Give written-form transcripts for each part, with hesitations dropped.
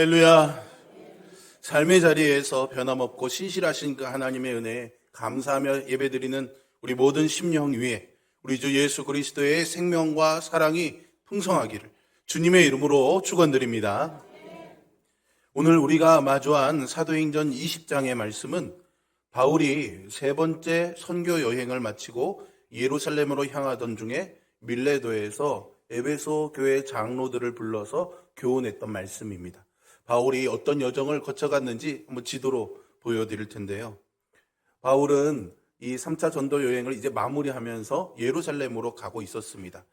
할렐루야. 삶의 자리에서 변함없고 신실하신 그 하나님의 은혜에 감사하며 예배드리는 우리 모든 심령 위에 우리 주 예수 그리스도의 생명과 사랑이 풍성하기를 주님의 이름으로 축원드립니다. 오늘 우리가 마주한 사도행전 20장의 말씀은 바울이 세 번째 선교 여행을 마치고 예루살렘으로 향하던 중에 밀레도에서 에베소 교회 장로들을 불러서 교훈했던 말씀입니다. 바울이 어떤 여정을 거쳐갔는지 한번 지도로 보여드릴 텐데요. 바울은 이 3차 전도 여행을 이제 마무리하면서 예루살렘으로 가고 있었습니다.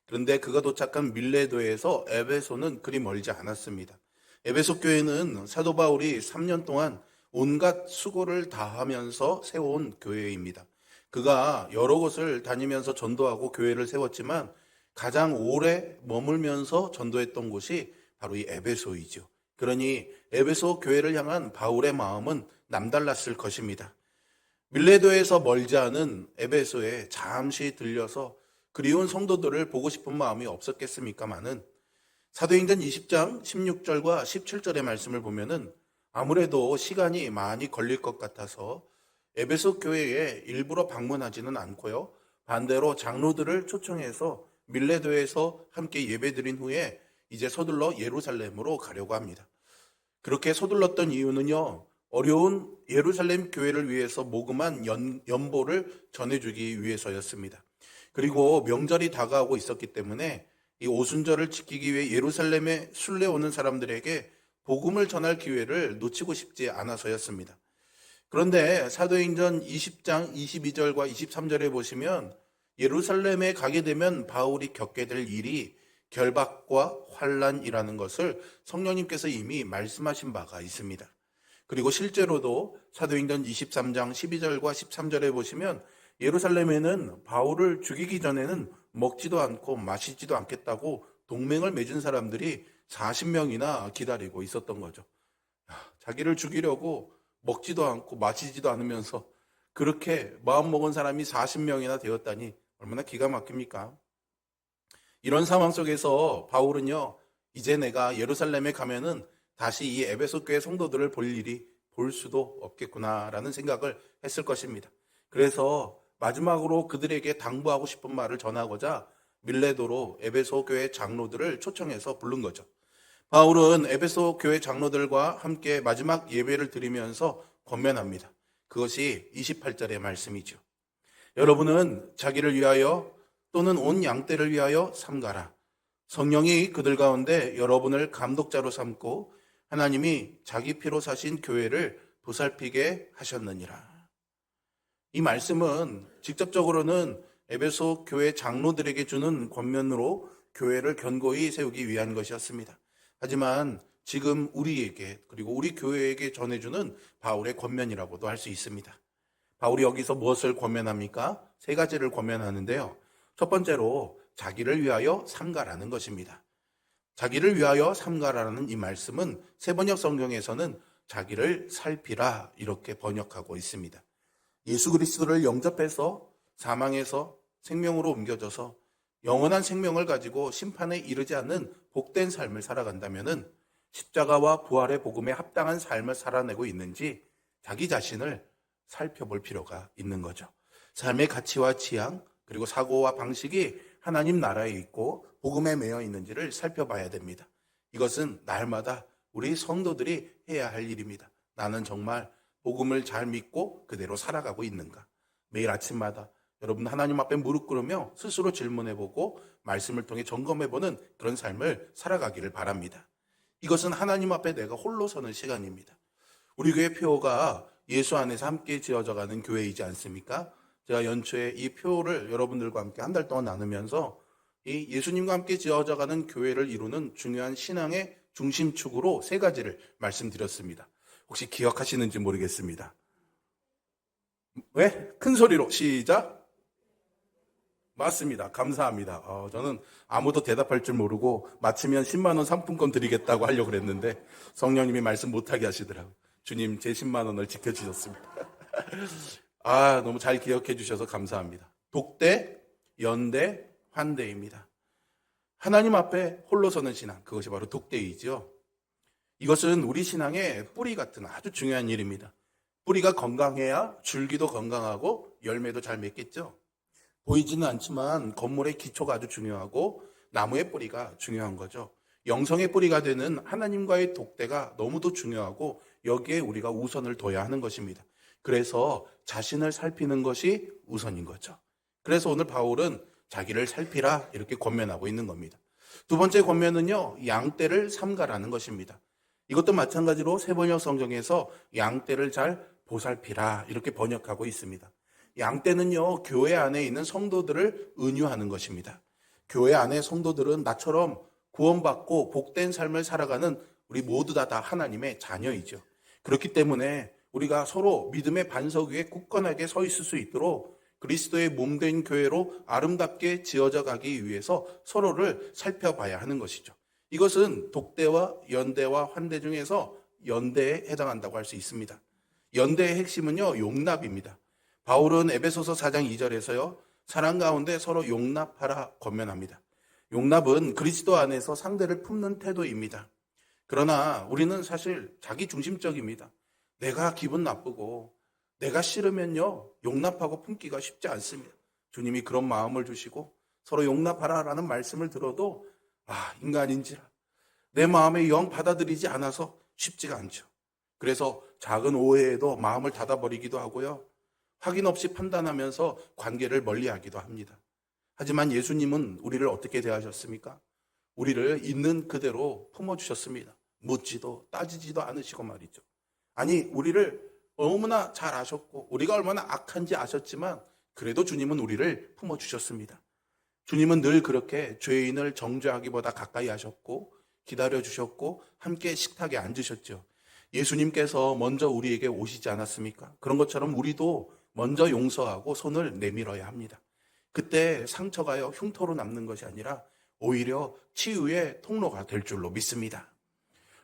그런데 그가 도착한 밀레도에서 에베소는 그리 멀지 않았습니다. 에베소 교회는 사도 바울이 3년 동안 온갖 수고를 다하면서 세워온 교회입니다. 그가 여러 곳을 다니면서 전도하고 교회를 세웠지만 가장 오래 머물면서 전도했던 곳이 바로 이 에베소이죠. 그러니 에베소 교회를 향한 바울의 마음은 남달랐을 것입니다. 밀레도에서 멀지 않은 에베소에 잠시 들려서 그리운 성도들을 보고 싶은 마음이 없었겠습니까마는 사도행전 20장 16절과 17절의 말씀을 보면은 아무래도 시간이 많이 걸릴 것 같아서 에베소 교회에 일부러 방문하지는 않고요. 반대로 장로들을 초청해서 밀레도에서 함께 예배드린 후에 이제 서둘러 예루살렘으로 가려고 합니다. 그렇게 서둘렀던 이유는요, 어려운 예루살렘 교회를 위해서 모금한 연보를 전해주기 위해서였습니다. 그리고 명절이 다가오고 있었기 때문에 이 오순절을 지키기 위해 예루살렘에 순례 오는 사람들에게 복음을 전할 기회를 놓치고 싶지 않아서였습니다. 그런데 사도행전 20장 22절과 23절에 보시면 예루살렘에 가게 되면 바울이 겪게 될 일이 결박과 환난이라는 것을 성령님께서 이미 말씀하신 바가 있습니다. 그리고 실제로도 사도행전 23장 12절과 13절에 보시면 예루살렘에는 바울을 죽이기 전에는 먹지도 않고 마시지도 않겠다고 동맹을 맺은 사람들이 40명이나 기다리고 있었던 거죠. 자기를 죽이려고 먹지도 않고 마시지도 않으면서 그렇게 마음먹은 사람이 40명이나 되었다니 얼마나 기가 막힙니까? 이런 상황 속에서 바울은요, 이제 내가 예루살렘에 가면은 다시 이 에베소 교회 성도들을 볼 수도 없겠구나라는 생각을 했을 것입니다. 그래서 마지막으로 그들에게 당부하고 싶은 말을 전하고자 밀레도로 에베소 교회 장로들을 초청해서 부른 거죠. 바울은 에베소 교회 장로들과 함께 마지막 예배를 드리면서 권면합니다. 그것이 28절의 말씀이죠. 여러분은 자기를 위하여 또는 온 양떼를 위하여 삼가라. 성령이 그들 가운데 여러분을 감독자로 삼고 하나님이 자기 피로 사신 교회를 보살피게 하셨느니라. 이 말씀은 직접적으로는 에베소 교회 장로들에게 주는 권면으로 교회를 견고히 세우기 위한 것이었습니다. 하지만 지금 우리에게 그리고 우리 교회에게 전해주는 바울의 권면이라고도 할 수 있습니다. 바울이 여기서 무엇을 권면합니까? 세 가지를 권면하는데요. 첫 번째로 자기를 위하여 삼가라는 것입니다. 자기를 위하여 삼가라는 이 말씀은 세번역 성경에서는 자기를 살피라 이렇게 번역하고 있습니다. 예수 그리스도를 영접해서 사망에서 생명으로 옮겨져서 영원한 생명을 가지고 심판에 이르지 않는 복된 삶을 살아간다면은 십자가와 부활의 복음에 합당한 삶을 살아내고 있는지 자기 자신을 살펴볼 필요가 있는 거죠. 삶의 가치와 취향 그리고 사고와 방식이 하나님 나라에 있고 복음에 매여 있는지를 살펴봐야 됩니다. 이것은 날마다 우리 성도들이 해야 할 일입니다. 나는 정말 복음을 잘 믿고 그대로 살아가고 있는가? 매일 아침마다 여러분 하나님 앞에 무릎 꿇으며 스스로 질문해보고 말씀을 통해 점검해보는 그런 삶을 살아가기를 바랍니다. 이것은 하나님 앞에 내가 홀로 서는 시간입니다. 우리 교회 표가 예수 안에서 함께 지어져가는 교회이지 않습니까? 제가 연초에 이 표를 여러분들과 함께 한 달 동안 나누면서 이 예수님과 함께 지어져가는 교회를 이루는 중요한 신앙의 중심축으로 세 가지를 말씀드렸습니다. 혹시 기억하시는지 모르겠습니다. 왜? 큰 소리로 시작. 맞습니다. 감사합니다. 저는 아무도 대답할 줄 모르고 마치면 10만 원 상품권 드리겠다고 하려고 그랬는데 성령님이 말씀 못하게 하시더라고요. 주님 제 10만 원을 지켜주셨습니다. 너무 잘 기억해 주셔서 감사합니다. 독대, 연대, 환대입니다. 하나님 앞에 홀로 서는 신앙, 그것이 바로 독대이죠. 이것은 우리 신앙의 뿌리 같은 아주 중요한 일입니다. 뿌리가 건강해야 줄기도 건강하고 열매도 잘 맺겠죠. 보이지는 않지만 건물의 기초가 아주 중요하고 나무의 뿌리가 중요한 거죠. 영성의 뿌리가 되는 하나님과의 독대가 너무도 중요하고 여기에 우리가 우선을 둬야 하는 것입니다. 그래서 자신을 살피는 것이 우선인 거죠. 그래서 오늘 바울은 자기를 살피라 이렇게 권면하고 있는 겁니다. 두 번째 권면은요, 양떼를 삼가라는 것입니다. 이것도 마찬가지로 세번역 성경에서 양떼를 잘 보살피라 이렇게 번역하고 있습니다. 양떼는요, 교회 안에 있는 성도들을 은유하는 것입니다. 교회 안에 성도들은 나처럼 구원받고 복된 삶을 살아가는 우리 모두 다 하나님의 자녀이죠. 그렇기 때문에 우리가 서로 믿음의 반석 위에 굳건하게 서 있을 수 있도록 그리스도의 몸된 교회로 아름답게 지어져 가기 위해서 서로를 살펴봐야 하는 것이죠. 이것은 독대와 연대와 환대 중에서 연대에 해당한다고 할 수 있습니다. 연대의 핵심은요, 용납입니다. 바울은 에베소서 4장 2절에서요, 사랑 가운데 서로 용납하라 권면합니다. 용납은 그리스도 안에서 상대를 품는 태도입니다. 그러나 우리는 사실 자기중심적입니다. 내가 기분 나쁘고 내가 싫으면요, 용납하고 품기가 쉽지 않습니다. 주님이 그런 마음을 주시고 서로 용납하라라는 말씀을 들어도 인간인지라 내 마음에 영 받아들이지 않아서 쉽지가 않죠. 그래서 작은 오해에도 마음을 닫아버리기도 하고요, 확인 없이 판단하면서 관계를 멀리하기도 합니다. 하지만 예수님은 우리를 어떻게 대하셨습니까? 우리를 있는 그대로 품어주셨습니다. 묻지도 따지지도 않으시고 말이죠. 아니, 우리를 너무나 잘 아셨고 우리가 얼마나 악한지 아셨지만 그래도 주님은 우리를 품어주셨습니다. 주님은 늘 그렇게 죄인을 정죄하기보다 가까이 하셨고 기다려주셨고 함께 식탁에 앉으셨죠. 예수님께서 먼저 우리에게 오시지 않았습니까? 그런 것처럼 우리도 먼저 용서하고 손을 내밀어야 합니다. 그때 상처가요, 흉터로 남는 것이 아니라 오히려 치유의 통로가 될 줄로 믿습니다.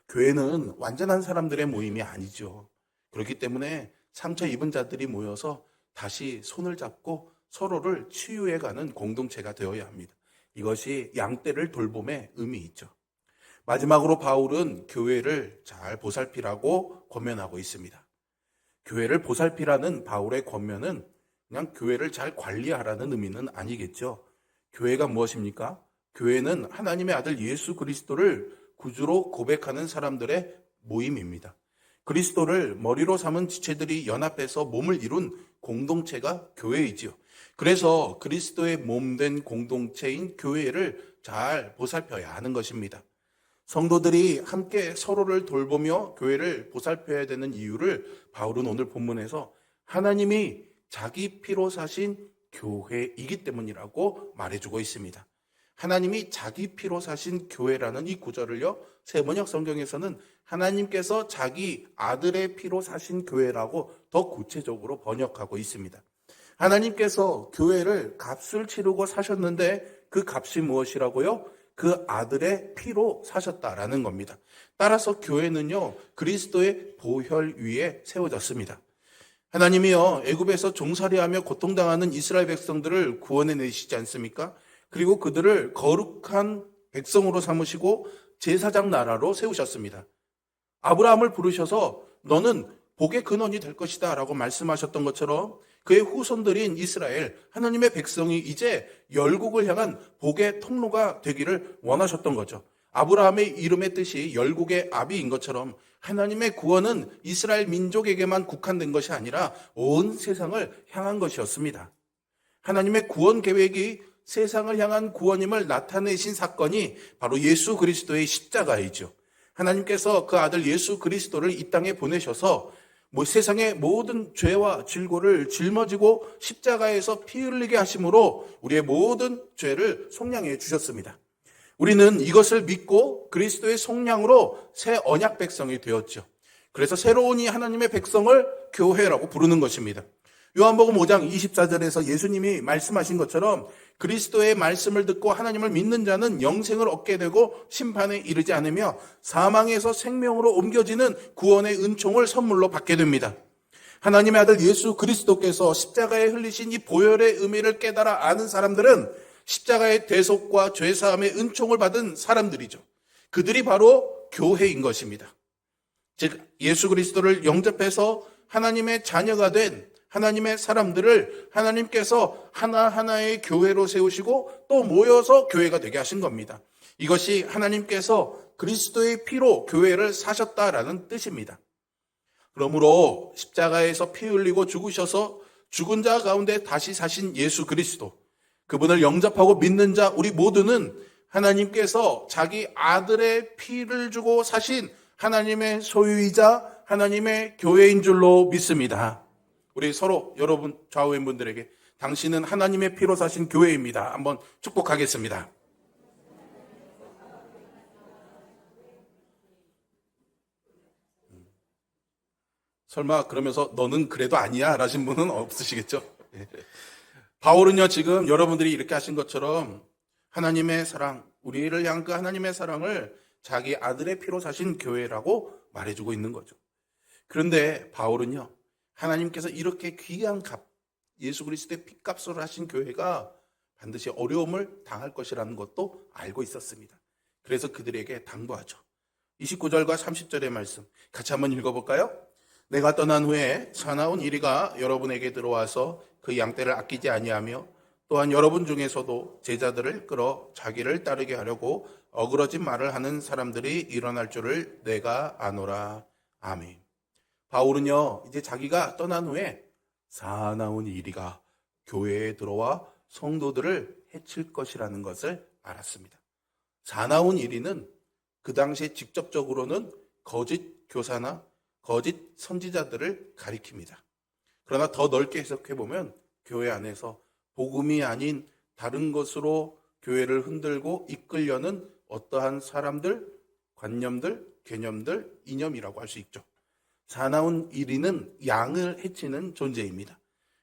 교회는 완전한 사람들의 모임이 아니죠. 그렇기 때문에 상처 입은 자들이 모여서 다시 손을 잡고 서로를 치유해가는 공동체가 되어야 합니다. 이것이 양떼를 돌봄의 의미 있죠. 마지막으로 바울은 교회를 잘 보살피라고 권면하고 있습니다. 교회를 보살피라는 바울의 권면은 그냥 교회를 잘 관리하라는 의미는 아니겠죠. 교회가 무엇입니까? 교회는 하나님의 아들 예수 그리스도를 구주로 고백하는 사람들의 모임입니다. 그리스도를 머리로 삼은 지체들이 연합해서 몸을 이룬 공동체가 교회이지요. 그래서 그리스도의 몸된 공동체인 교회를 잘 보살펴야 하는 것입니다. 성도들이 함께 서로를 돌보며 교회를 보살펴야 되는 이유를 바울은 오늘 본문에서 하나님이 자기 피로 사신 교회이기 때문이라고 말해주고 있습니다. 하나님이 자기 피로 사신 교회라는 이 구절을요, 세번역 성경에서는 하나님께서 자기 아들의 피로 사신 교회라고 더 구체적으로 번역하고 있습니다. 하나님께서 교회를 값을 치르고 사셨는데 그 값이 무엇이라고요? 그 아들의 피로 사셨다라는 겁니다. 따라서 교회는요, 그리스도의 보혈 위에 세워졌습니다. 하나님이요, 애굽에서 종살이하며 고통당하는 이스라엘 백성들을 구원해 내시지 않습니까? 그리고 그들을 거룩한 백성으로 삼으시고 제사장 나라로 세우셨습니다. 아브라함을 부르셔서 너는 복의 근원이 될 것이다 라고 말씀하셨던 것처럼 그의 후손들인 이스라엘, 하나님의 백성이 이제 열국을 향한 복의 통로가 되기를 원하셨던 거죠. 아브라함의 이름의 뜻이 열국의 아비인 것처럼 하나님의 구원은 이스라엘 민족에게만 국한된 것이 아니라 온 세상을 향한 것이었습니다. 하나님의 구원 계획이 세상을 향한 구원임을 나타내신 사건이 바로 예수 그리스도의 십자가이죠. 하나님께서 그 아들 예수 그리스도를 이 땅에 보내셔서 세상의 모든 죄와 질고를 짊어지고 십자가에서 피 흘리게 하심으로 우리의 모든 죄를 속량해 주셨습니다. 우리는 이것을 믿고 그리스도의 속량으로 새 언약 백성이 되었죠. 그래서 새로운 이 하나님의 백성을 교회라고 부르는 것입니다. 요한복음 5장 24절에서 예수님이 말씀하신 것처럼 그리스도의 말씀을 듣고 하나님을 믿는 자는 영생을 얻게 되고 심판에 이르지 않으며 사망에서 생명으로 옮겨지는 구원의 은총을 선물로 받게 됩니다. 하나님의 아들 예수 그리스도께서 십자가에 흘리신 이 보혈의 의미를 깨달아 아는 사람들은 십자가의 대속과 죄사함의 은총을 받은 사람들이죠. 그들이 바로 교회인 것입니다. 즉 예수 그리스도를 영접해서 하나님의 자녀가 된 하나님의 사람들을 하나님께서 하나하나의 교회로 세우시고 또 모여서 교회가 되게 하신 겁니다. 이것이 하나님께서 그리스도의 피로 교회를 사셨다라는 뜻입니다. 그러므로 십자가에서 피 흘리고 죽으셔서 죽은 자 가운데 다시 사신 예수 그리스도, 그분을 영접하고 믿는 자 우리 모두는 하나님께서 자기 아들의 피를 주고 사신 하나님의 소유이자 하나님의 교회인 줄로 믿습니다. 우리 서로 여러분 좌우인 분들에게 당신은 하나님의 피로 사신 교회입니다. 한번 축복하겠습니다. 설마 그러면서 너는 그래도 아니야 라신 분은 없으시겠죠? 바울은요 지금 여러분들이 이렇게 하신 것처럼 하나님의 사랑, 우리를 향한 그 하나님의 사랑을 자기 아들의 피로 사신 교회라고 말해주고 있는 거죠. 그런데 바울은요 하나님께서 이렇게 귀한 예수 그리스도의 피값으로 하신 교회가 반드시 어려움을 당할 것이라는 것도 알고 있었습니다. 그래서 그들에게 당부하죠. 29절과 30절의 말씀 같이 한번 읽어볼까요? 내가 떠난 후에 사나운 이리가 여러분에게 들어와서 그 양떼를 아끼지 아니하며 또한 여러분 중에서도 제자들을 끌어 자기를 따르게 하려고 어그러진 말을 하는 사람들이 일어날 줄을 내가 아노라. 아멘. 바울은요 이제 자기가 떠난 후에 사나운 이리가 교회에 들어와 성도들을 해칠 것이라는 것을 알았습니다. 사나운 이리는 그 당시에 직접적으로는 거짓 교사나 거짓 선지자들을 가리킵니다. 그러나 더 넓게 해석해보면 교회 안에서 복음이 아닌 다른 것으로 교회를 흔들고 이끌려는 어떠한 사람들, 관념들, 개념들, 이념이라고 할 수 있죠. 사나운 이리는 양을 해치는 존재입니다.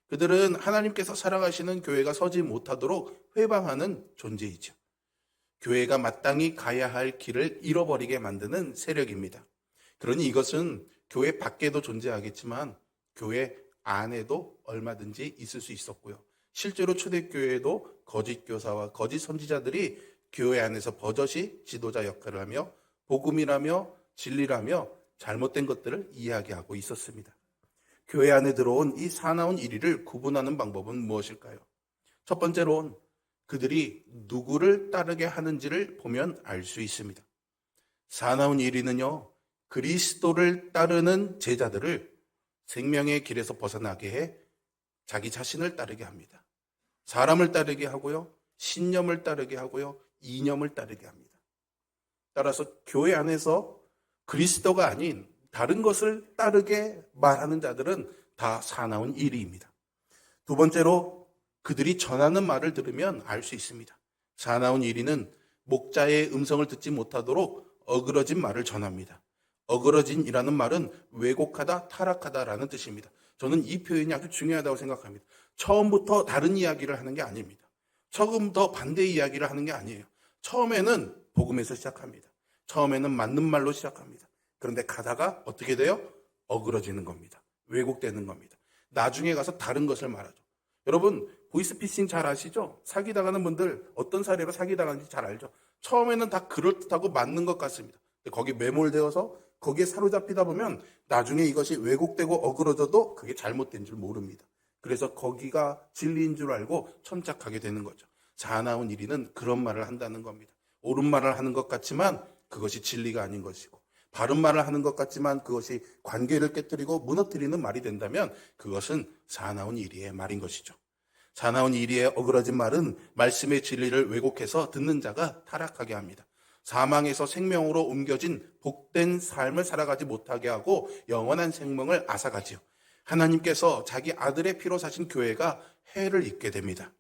그들은 하나님께서 살아가시는 교회가 서지 못하도록 회방하는 존재이죠. 교회가 마땅히 가야 할 길을 잃어버리게 만드는 세력입니다. 그러니 이것은 교회 밖에도 존재하겠지만 교회 안에도 얼마든지 있을 수 있었고요. 실제로 초대교회에도 거짓 교사와 거짓 선지자들이 교회 안에서 버젓이 지도자 역할을 하며 복음이라며 진리라며 잘못된 것들을 이야기하고 있었습니다. 교회 안에 들어온 이 사나운 이리를 구분하는 방법은 무엇일까요? 첫 번째로는 그들이 누구를 따르게 하는지를 보면 알 수 있습니다. 사나운 이리는요, 그리스도를 따르는 제자들을 생명의 길에서 벗어나게 해 자기 자신을 따르게 합니다. 사람을 따르게 하고요, 신념을 따르게 하고요, 이념을 따르게 합니다. 따라서 교회 안에서 그리스도가 아닌 다른 것을 따르게 말하는 자들은 다 사나운 이리입니다. 두 번째로 그들이 전하는 말을 들으면 알 수 있습니다. 사나운 이리는 목자의 음성을 듣지 못하도록 어그러진 말을 전합니다. 어그러진이라는 말은 왜곡하다, 타락하다라는 뜻입니다. 저는 이 표현이 아주 중요하다고 생각합니다. 처음부터 다른 이야기를 하는 게 아닙니다. 처음부터 반대 이야기를 하는 게 아니에요. 처음에는 복음에서 시작합니다. 처음에는 맞는 말로 시작합니다. 그런데 가다가 어떻게 돼요? 어그러지는 겁니다. 왜곡되는 겁니다. 나중에 가서 다른 것을 말하죠. 여러분 보이스피싱 잘 아시죠? 사기당하는 분들 어떤 사례로 사기당하는지 잘 알죠? 처음에는 다 그럴듯하고 맞는 것 같습니다. 거기 매몰되어서 거기에 사로잡히다 보면 나중에 이것이 왜곡되고 어그러져도 그게 잘못된 줄 모릅니다. 그래서 거기가 진리인 줄 알고 천착하게 되는 거죠. 사나운 이리는 그런 말을 한다는 겁니다. 옳은 말을 하는 것 같지만 그것이 진리가 아닌 것이고, 바른 말을 하는 것 같지만 그것이 관계를 깨뜨리고 무너뜨리는 말이 된다면 그것은 사나운 이리의 말인 것이죠. 사나운 이리의 어그러진 말은 말씀의 진리를 왜곡해서 듣는 자가 타락하게 합니다. 사망에서 생명으로 옮겨진 복된 삶을 살아가지 못하게 하고 영원한 생명을 앗아가지요. 하나님께서 자기 아들의 피로 사신 교회가 해를 입게 됩니다.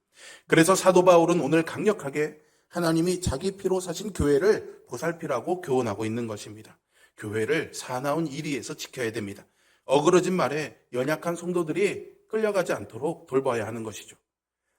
그래서 사도 바울은 오늘 강력하게 하나님이 자기 피로 사신 교회를 보살피라고 교훈하고 있는 것입니다. 교회를 사나운 이리에서 지켜야 됩니다. 어그러진 말에 연약한 성도들이 끌려가지 않도록 돌봐야 하는 것이죠.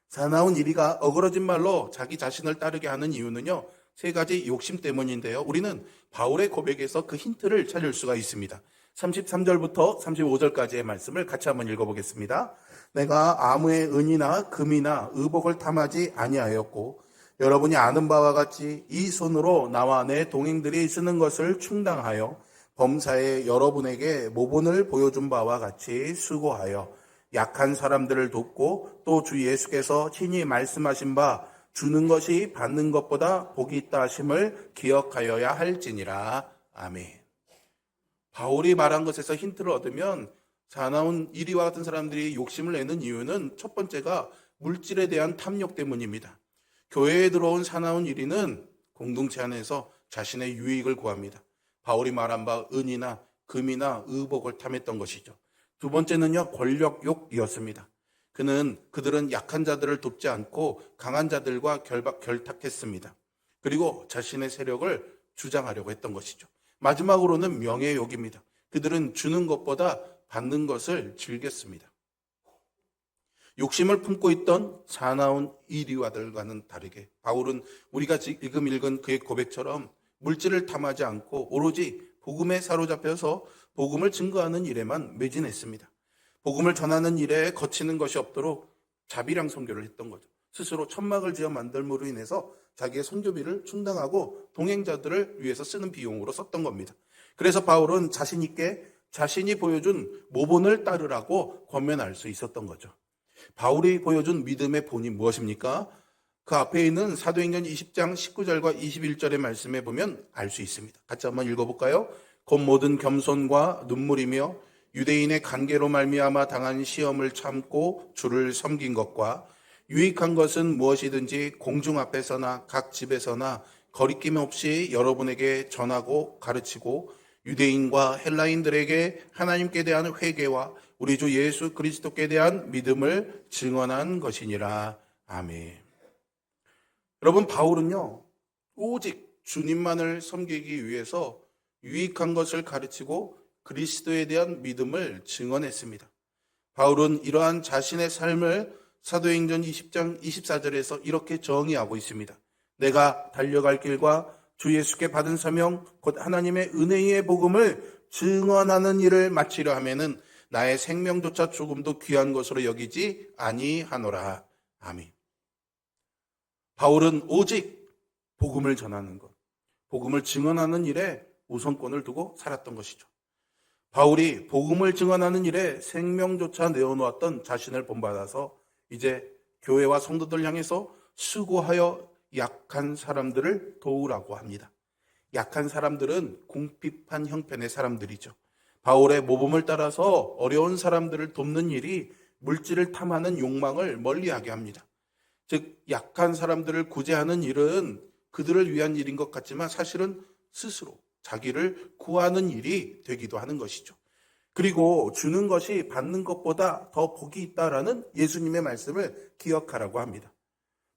사나운 이리가 어그러진 말로 자기 자신을 따르게 하는 이유는요, 세 가지 욕심 때문인데요. 우리는 바울의 고백에서 그 힌트를 찾을 수가 있습니다. 33절부터 35절까지의 말씀을 같이 한번 읽어보겠습니다. 내가 아무의 은이나 금이나 의복을 탐하지 아니하였고 여러분이 아는 바와 같이 이 손으로 나와 내 동행들이 쓰는 것을 충당하여 범사에 여러분에게 모본을 보여준 바와 같이 수고하여 약한 사람들을 돕고 또 주 예수께서 친히 말씀하신 바 주는 것이 받는 것보다 복이 있다 하심을 기억하여야 할지니라. 아멘. 바울이 말한 것에서 힌트를 얻으면 사나운 이리와 같은 사람들이 욕심을 내는 이유는 첫 번째가 물질에 대한 탐욕 때문입니다. 교회에 들어온 사나운 이리는 공동체 안에서 자신의 유익을 구합니다. 바울이 말한 바 은이나 금이나 의복을 탐했던 것이죠. 두 번째는요, 권력욕이었습니다. 그들은 약한 자들을 돕지 않고 강한 자들과 결탁했습니다. 그리고 자신의 세력을 주장하려고 했던 것이죠. 마지막으로는 명예욕입니다. 그들은 주는 것보다 받는 것을 즐겼습니다. 욕심을 품고 있던 사나운 이리와들과는 다르게 바울은 우리가 지금 읽은 그의 고백처럼 물질을 탐하지 않고 오로지 복음에 사로잡혀서 복음을 증거하는 일에만 매진했습니다. 복음을 전하는 일에 거치는 것이 없도록 자비랑 선교를 했던 거죠. 스스로 천막을 지어 만들므로 인해서 자기의 선교비를 충당하고 동행자들을 위해서 쓰는 비용으로 썼던 겁니다. 그래서 바울은 자신 있게 자신이 보여준 모본을 따르라고 권면할 수 있었던 거죠. 바울이 보여준 믿음의 본이 무엇입니까? 그 앞에 있는 사도행전 20장 19절과 21절의 말씀에 보면 알 수 있습니다. 같이 한번 읽어볼까요? 곧 모든 겸손과 눈물이며 유대인의 관계로 말미암아 당한 시험을 참고 주를 섬긴 것과 유익한 것은 무엇이든지 공중 앞에서나 각 집에서나 거리낌 없이 여러분에게 전하고 가르치고 유대인과 헬라인들에게 하나님께 대한 회개와 우리 주 예수 그리스도께 대한 믿음을 증언한 것이니라. 아멘. 여러분, 바울은요, 오직 주님만을 섬기기 위해서 유익한 것을 가르치고 그리스도에 대한 믿음을 증언했습니다. 바울은 이러한 자신의 삶을 사도행전 20장 24절에서 이렇게 정의하고 있습니다. 내가 달려갈 길과 주 예수께 받은 사명 곧 하나님의 은혜의 복음을 증언하는 일을 마치려 하면은 나의 생명조차 조금도 귀한 것으로 여기지 아니하노라. 아멘. 바울은 오직 복음을 전하는 것, 복음을 증언하는 일에 우선권을 두고 살았던 것이죠. 바울이 복음을 증언하는 일에 생명조차 내어놓았던 자신을 본받아서 이제 교회와 성도들 향해서 수고하여 약한 사람들을 도우라고 합니다. 약한 사람들은 궁핍한 형편의 사람들이죠. 바울의 모범을 따라서 어려운 사람들을 돕는 일이 물질을 탐하는 욕망을 멀리하게 합니다. 즉 약한 사람들을 구제하는 일은 그들을 위한 일인 것 같지만 사실은 스스로 자기를 구하는 일이 되기도 하는 것이죠. 그리고 주는 것이 받는 것보다 더 복이 있다라는 예수님의 말씀을 기억하라고 합니다.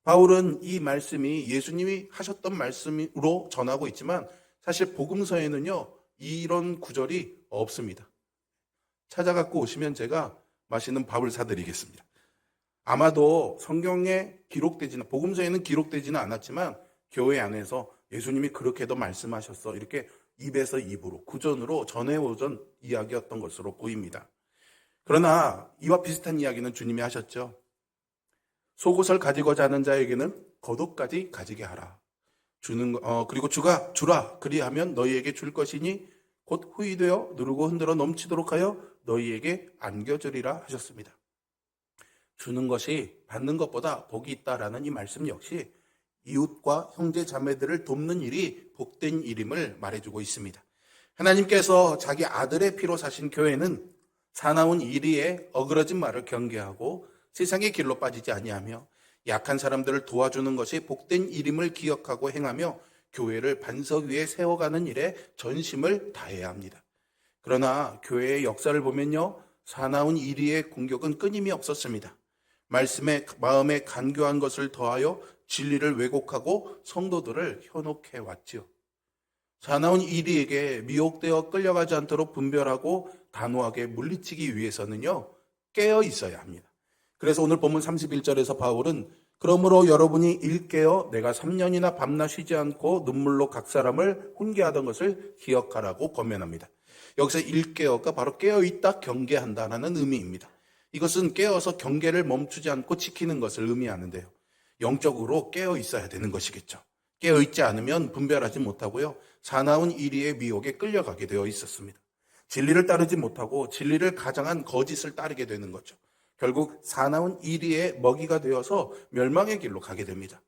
바울은 이 말씀이 예수님이 하셨던 말씀으로 전하고 있지만 사실 복음서에는요 이런 구절이 없습니다. 찾아갖고 오시면 제가 맛있는 밥을 사드리겠습니다. 아마도 성경에 기록되지는, 복음서에는 기록되지는 않았지만 교회 안에서 예수님이 그렇게도 말씀하셨어 이렇게 입에서 입으로 구전으로 전해오던 이야기였던 것으로 보입니다. 그러나 이와 비슷한 이야기는 주님이 하셨죠. 속옷을 가지고자 하는 자에게는 겉옷까지 가지게 하라. 그리고 주가 주라 그리하면 너희에게 줄 것이니 곧 후이되어 누르고 흔들어 넘치도록 하여 너희에게 안겨주리라 하셨습니다. 주는 것이 받는 것보다 복이 있다라는 이 말씀 역시 이웃과 형제 자매들을 돕는 일이 복된 일임을 말해주고 있습니다. 하나님께서 자기 아들의 피로 사신 교회는 사나운 이리에 어그러진 말을 경계하고 세상의 길로 빠지지 아니하며 약한 사람들을 도와주는 것이 복된 일임을 기억하고 행하며 교회를 반석 위에 세워가는 일에 전심을 다해야 합니다. 그러나 교회의 역사를 보면요, 사나운 이리의 공격은 끊임이 없었습니다. 말씀에 마음에 간교한 것을 더하여 진리를 왜곡하고 성도들을 현혹해 왔지요. 사나운 이리에게 미혹되어 끌려가지 않도록 분별하고 단호하게 물리치기 위해서는요, 깨어 있어야 합니다. 그래서 오늘 본문 31절에서 바울은 그러므로 여러분이 일깨어 내가 3년이나 밤낮 쉬지 않고 눈물로 각 사람을 훈계하던 것을 기억하라고 권면합니다. 여기서 일깨어가 바로 깨어있다 경계한다라는 의미입니다. 이것은 깨어서 경계를 멈추지 않고 지키는 것을 의미하는데요. 영적으로 깨어 있어야 되는 것이겠죠. 깨어있지 않으면 분별하지 못하고요. 사나운 이리의 미혹에 끌려가게 되어 있었습니다. 진리를 따르지 못하고 진리를 가장한 거짓을 따르게 되는 거죠. 결국 사나운 이리의 먹이가 되어서 멸망의 길로 가게 됩니다.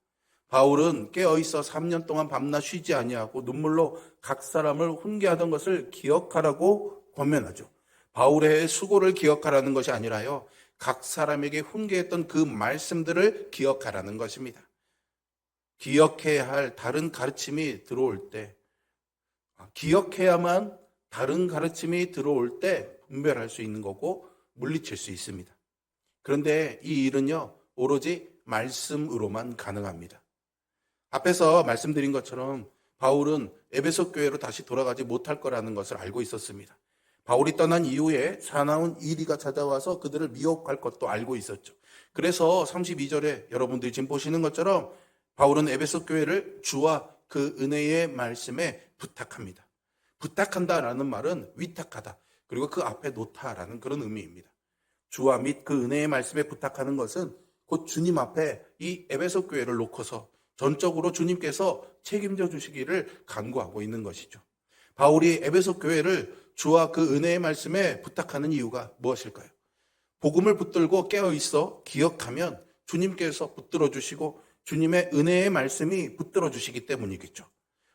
바울은 깨어있어 3년 동안 밤낮 쉬지 아니하고 눈물로 각 사람을 훈계하던 것을 기억하라고 권면하죠. 바울의 수고를 기억하라는 것이 아니라요, 각 사람에게 훈계했던 그 말씀들을 기억하라는 것입니다. 기억해야 할 다른 가르침이 들어올 때, 기억해야만 다른 가르침이 들어올 때 분별할 수 있는 거고 물리칠 수 있습니다. 그런데 이 일은요, 오로지 말씀으로만 가능합니다. 앞에서 말씀드린 것처럼 바울은 에베소 교회로 다시 돌아가지 못할 거라는 것을 알고 있었습니다. 바울이 떠난 이후에 사나운 이리가 찾아와서 그들을 미혹할 것도 알고 있었죠. 그래서 32절에 여러분들이 지금 보시는 것처럼 바울은 에베소 교회를 주와 그 은혜의 말씀에 부탁합니다. 부탁한다라는 말은 위탁하다, 그리고 그 앞에 놓다라는 그런 의미입니다. 주와 및 그 은혜의 말씀에 부탁하는 것은 곧 주님 앞에 이 에베소 교회를 놓고서 전적으로 주님께서 책임져 주시기를 간구하고 있는 것이죠. 바울이 에베소 교회를 주와 그 은혜의 말씀에 부탁하는 이유가 무엇일까요? 복음을 붙들고 깨어있어 기억하면 주님께서 붙들어 주시고 주님의 은혜의 말씀이 붙들어 주시기 때문이겠죠.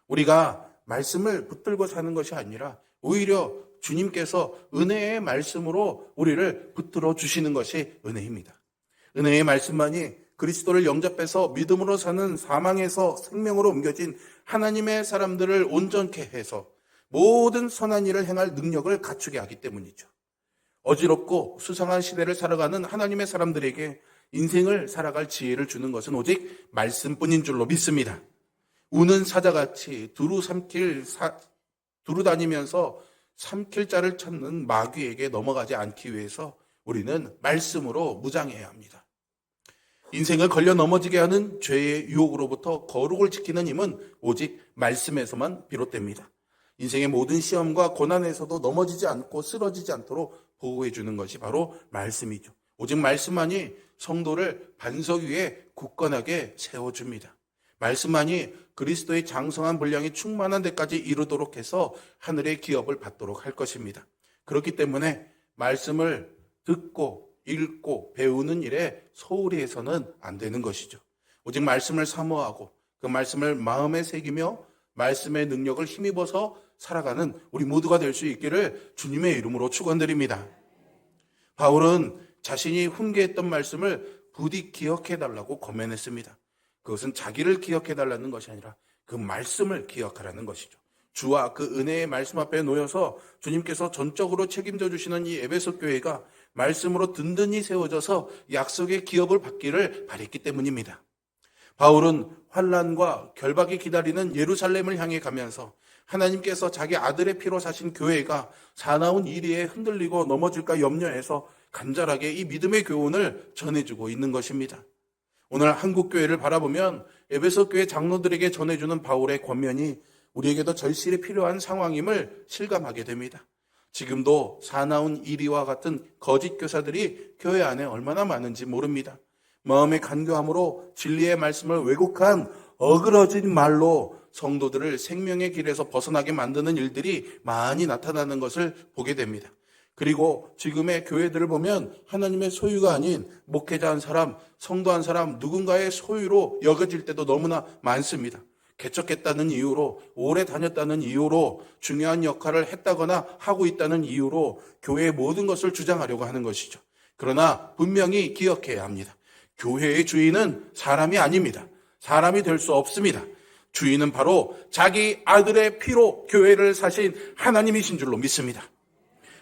우리가 말씀을 붙들고 사는 것이 아니라 오히려 주님께서 은혜의 말씀으로 우리를 붙들어 주시는 것이 은혜입니다. 은혜의 말씀만이 그리스도를 영접해서 믿음으로 사는 사망에서 생명으로 옮겨진 하나님의 사람들을 온전케 해서 모든 선한 일을 행할 능력을 갖추게 하기 때문이죠. 어지럽고 수상한 시대를 살아가는 하나님의 사람들에게 인생을 살아갈 지혜를 주는 것은 오직 말씀뿐인 줄로 믿습니다. 우는 사자같이 두루 다니면서 삼킬 자를 찾는 마귀에게 넘어가지 않기 위해서 우리는 말씀으로 무장해야 합니다. 인생을 걸려 넘어지게 하는 죄의 유혹으로부터 거룩을 지키는 힘은 오직 말씀에서만 비롯됩니다. 인생의 모든 시험과 고난에서도 넘어지지 않고 쓰러지지 않도록 보호해 주는 것이 바로 말씀이죠. 오직 말씀만이 성도를 반석 위에 굳건하게 세워줍니다. 말씀만이 그리스도의 장성한 분량이 충만한 데까지 이르도록 해서 하늘의 기업을 받도록 할 것입니다. 그렇기 때문에 말씀을 듣고 읽고 배우는 일에 소홀히 해서는 안 되는 것이죠. 오직 말씀을 사모하고 그 말씀을 마음에 새기며 말씀의 능력을 힘입어서 살아가는 우리 모두가 될 수 있기를 주님의 이름으로 축원드립니다. 바울은 자신이 훈계했던 말씀을 부디 기억해달라고 권면했습니다. 그것은 자기를 기억해달라는 것이 아니라 그 말씀을 기억하라는 것이죠. 주와 그 은혜의 말씀 앞에 놓여서 주님께서 전적으로 책임져 주시는 이 에베소 교회가 말씀으로 든든히 세워져서 약속의 기업을 받기를 바랬기 때문입니다. 바울은 환난과 결박이 기다리는 예루살렘을 향해 가면서 하나님께서 자기 아들의 피로 사신 교회가 사나운 이리에 흔들리고 넘어질까 염려해서 간절하게 이 믿음의 교훈을 전해주고 있는 것입니다. 오늘 한국 교회를 바라보면 에베소 교회 장로들에게 전해주는 바울의 권면이 우리에게도 절실히 필요한 상황임을 실감하게 됩니다. 지금도 사나운 이리와 같은 거짓 교사들이 교회 안에 얼마나 많은지 모릅니다. 마음의 간교함으로 진리의 말씀을 왜곡한 어그러진 말로 성도들을 생명의 길에서 벗어나게 만드는 일들이 많이 나타나는 것을 보게 됩니다. 그리고 지금의 교회들을 보면 하나님의 소유가 아닌 목회자 한 사람, 성도 한 사람, 누군가의 소유로 여겨질 때도 너무나 많습니다. 개척했다는 이유로, 오래 다녔다는 이유로, 중요한 역할을 했다거나 하고 있다는 이유로 교회의 모든 것을 주장하려고 하는 것이죠. 그러나 분명히 기억해야 합니다. 교회의 주인은 사람이 아닙니다. 사람이 될 수 없습니다. 주인은 바로 자기 아들의 피로 교회를 사신 하나님이신 줄로 믿습니다.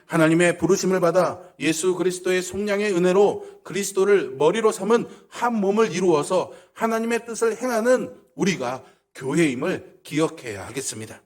하나님의 부르심을 받아 예수 그리스도의 속량의 은혜로 그리스도를 머리로 삼은 한 몸을 이루어서 하나님의 뜻을 행하는 우리가 교회임을 기억해야 하겠습니다.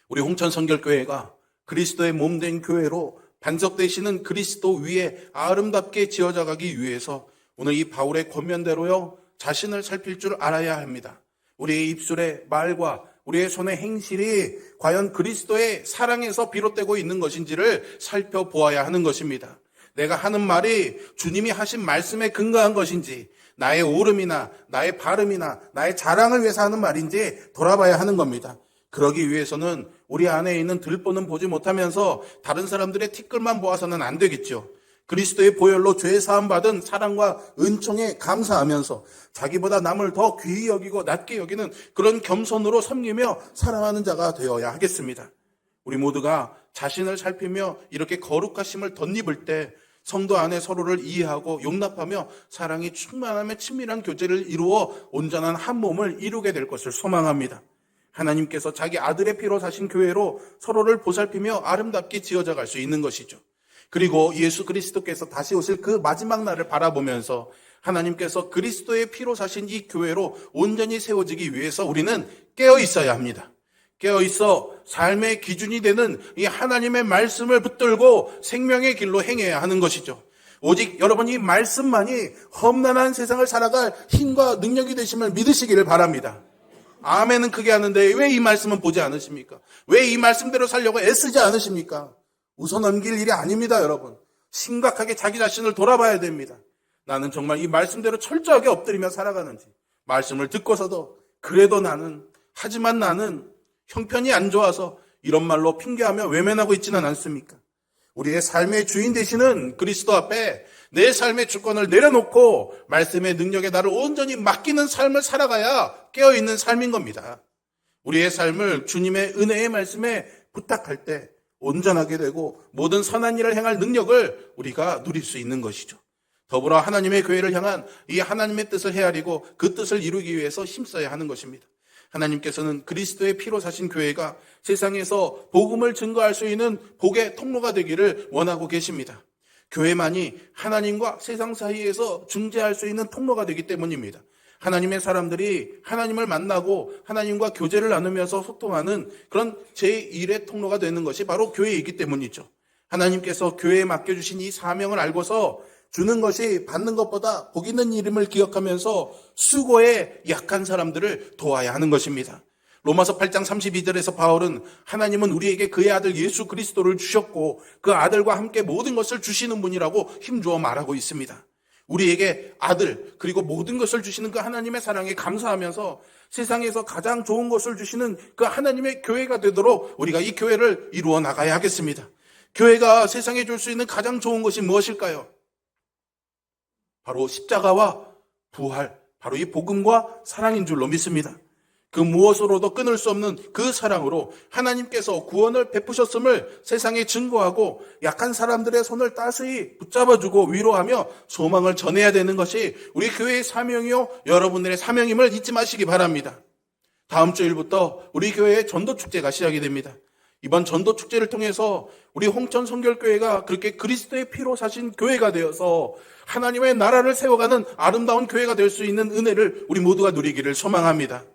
우리 홍천성결교회가 그리스도의 몸된 교회로 반석되시는 그리스도 위에 아름답게 지어져 가기 위해서 오늘 이 바울의 권면대로요, 자신을 살필 줄 알아야 합니다. 우리의 입술의 말과 우리의 손의 행실이 과연 그리스도의 사랑에서 비롯되고 있는 것인지를 살펴보아야 하는 것입니다. 내가 하는 말이 주님이 하신 말씀에 근거한 것인지, 나의 오름이나 나의 발음이나 나의 자랑을 위해서 하는 말인지 돌아봐야 하는 겁니다. 그러기 위해서는 우리 안에 있는 들보는 보지 못하면서 다른 사람들의 티끌만 보아서는 안 되겠죠. 그리스도의 보혈로 죄 사함 받은 사랑과 은총에 감사하면서 자기보다 남을 더 귀히 여기고 낮게 여기는 그런 겸손으로 섬기며 사랑하는 자가 되어야 하겠습니다. 우리 모두가 자신을 살피며 이렇게 거룩하심을 덧입을 때 성도 안에 서로를 이해하고 용납하며 사랑이 충만하며 친밀한 교제를 이루어 온전한 한 몸을 이루게 될 것을 소망합니다. 하나님께서 자기 아들의 피로 사신 교회로 서로를 보살피며 아름답게 지어져 갈 수 있는 것이죠. 그리고 예수 그리스도께서 다시 오실 그 마지막 날을 바라보면서 하나님께서 그리스도의 피로 사신 이 교회로 온전히 세워지기 위해서 우리는 깨어 있어야 합니다. 깨어 있어 삶의 기준이 되는 이 하나님의 말씀을 붙들고 생명의 길로 행해야 하는 것이죠. 오직 여러분이 말씀만이 험난한 세상을 살아갈 힘과 능력이 되심을 믿으시기를 바랍니다. 아멘은 크게 하는데 왜 이 말씀은 보지 않으십니까? 왜 이 말씀대로 살려고 애쓰지 않으십니까? 웃어 넘길 일이 아닙니다, 여러분. 심각하게 자기 자신을 돌아봐야 됩니다. 나는 정말 이 말씀대로 철저하게 엎드리며 살아가는지, 말씀을 듣고서도 그래도 나는, 하지만 나는 형편이 안 좋아서 이런 말로 핑계하며 외면하고 있지는 않습니까? 우리의 삶의 주인 되시는 그리스도 앞에 내 삶의 주권을 내려놓고 말씀의 능력에 나를 온전히 맡기는 삶을 살아가야 깨어있는 삶인 겁니다. 우리의 삶을 주님의 은혜의 말씀에 부탁할 때 온전하게 되고 모든 선한 일을 행할 능력을 우리가 누릴 수 있는 것이죠. 더불어 하나님의 교회를 향한 이 하나님의 뜻을 헤아리고 그 뜻을 이루기 위해서 힘써야 하는 것입니다. 하나님께서는 그리스도의 피로 사신 교회가 세상에서 복음을 증거할 수 있는 복의 통로가 되기를 원하고 계십니다. 교회만이 하나님과 세상 사이에서 중재할 수 있는 통로가 되기 때문입니다. 하나님의 사람들이 하나님을 만나고 하나님과 교제를 나누면서 소통하는 그런 제1의 통로가 되는 것이 바로 교회이기 때문이죠. 하나님께서 교회에 맡겨주신 이 사명을 알고서 주는 것이 받는 것보다 복 있는 이름을 기억하면서 수고에 약한 사람들을 도와야 하는 것입니다. 로마서 8장 32절에서 바울은 하나님은 우리에게 그의 아들 예수 그리스도를 주셨고 그 아들과 함께 모든 것을 주시는 분이라고 힘주어 말하고 있습니다. 우리에게 아들 그리고 모든 것을 주시는 그 하나님의 사랑에 감사하면서 세상에서 가장 좋은 것을 주시는 그 하나님의 교회가 되도록 우리가 이 교회를 이루어 나가야 하겠습니다. 교회가 세상에 줄 수 있는 가장 좋은 것이 무엇일까요? 바로 십자가와 부활, 바로 이 복음과 사랑인 줄로 믿습니다. 그 무엇으로도 끊을 수 없는 그 사랑으로 하나님께서 구원을 베푸셨음을 세상에 증거하고 약한 사람들의 손을 따스히 붙잡아주고 위로하며 소망을 전해야 되는 것이 우리 교회의 사명이요 여러분들의 사명임을 잊지 마시기 바랍니다. 다음 주일부터 우리 교회의 전도축제가 시작이 됩니다. 이번 전도축제를 통해서 우리 홍천 성결교회가 그렇게 그리스도의 피로 사신 교회가 되어서 하나님의 나라를 세워가는 아름다운 교회가 될 수 있는 은혜를 우리 모두가 누리기를 소망합니다.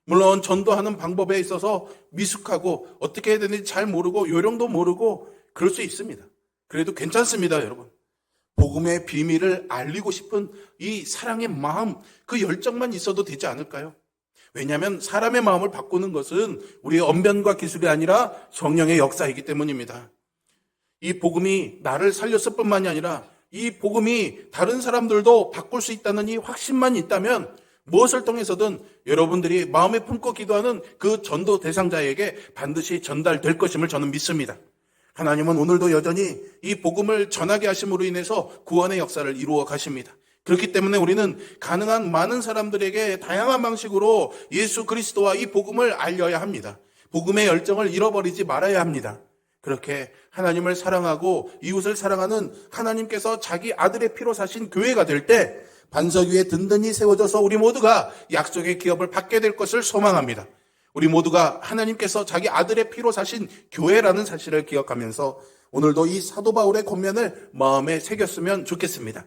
물론 전도하는 방법에 있어서 미숙하고 어떻게 해야 되는지 잘 모르고 요령도 모르고 그럴 수 있습니다. 그래도 괜찮습니다, 여러분. 복음의 비밀을 알리고 싶은 이 사랑의 마음, 그 열정만 있어도 되지 않을까요? 왜냐하면 사람의 마음을 바꾸는 것은 우리의 언변과 기술이 아니라 성령의 역사이기 때문입니다. 이 복음이 나를 살렸을 뿐만이 아니라 이 복음이 다른 사람들도 바꿀 수 있다는 이 확신만 있다면 무엇을 통해서든 여러분들이 마음에 품고 기도하는 그 전도 대상자에게 반드시 전달될 것임을 저는 믿습니다. 하나님은 오늘도 여전히 이 복음을 전하게 하심으로 인해서 구원의 역사를 이루어 가십니다. 그렇기 때문에 우리는 가능한 많은 사람들에게 다양한 방식으로 예수 그리스도와 이 복음을 알려야 합니다. 복음의 열정을 잃어버리지 말아야 합니다. 그렇게 하나님을 사랑하고 이웃을 사랑하는 하나님께서 자기 아들의 피로 사신 교회가 될 때 반석 위에 든든히 세워져서 우리 모두가 약속의 기업을 받게 될 것을 소망합니다. 우리 모두가 하나님께서 자기 아들의 피로 사신 교회라는 사실을 기억하면서 오늘도 이 사도 바울의 권면을 마음에 새겼으면 좋겠습니다.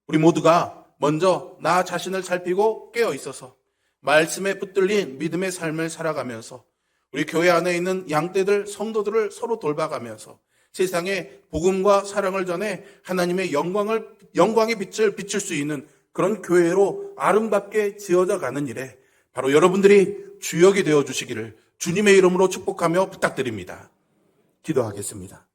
우리 모두가 먼저 나 자신을 살피고 깨어 있어서 말씀에 붙들린 믿음의 삶을 살아가면서 우리 교회 안에 있는 양떼들, 성도들을 서로 돌봐가면서 세상에 복음과 사랑을 전해 하나님의 영광의 빛을 비출 수 있는 그런 교회로 아름답게 지어져 가는 일에 바로 여러분들이 주역이 되어 주시기를 주님의 이름으로 축복하며 부탁드립니다. 기도하겠습니다.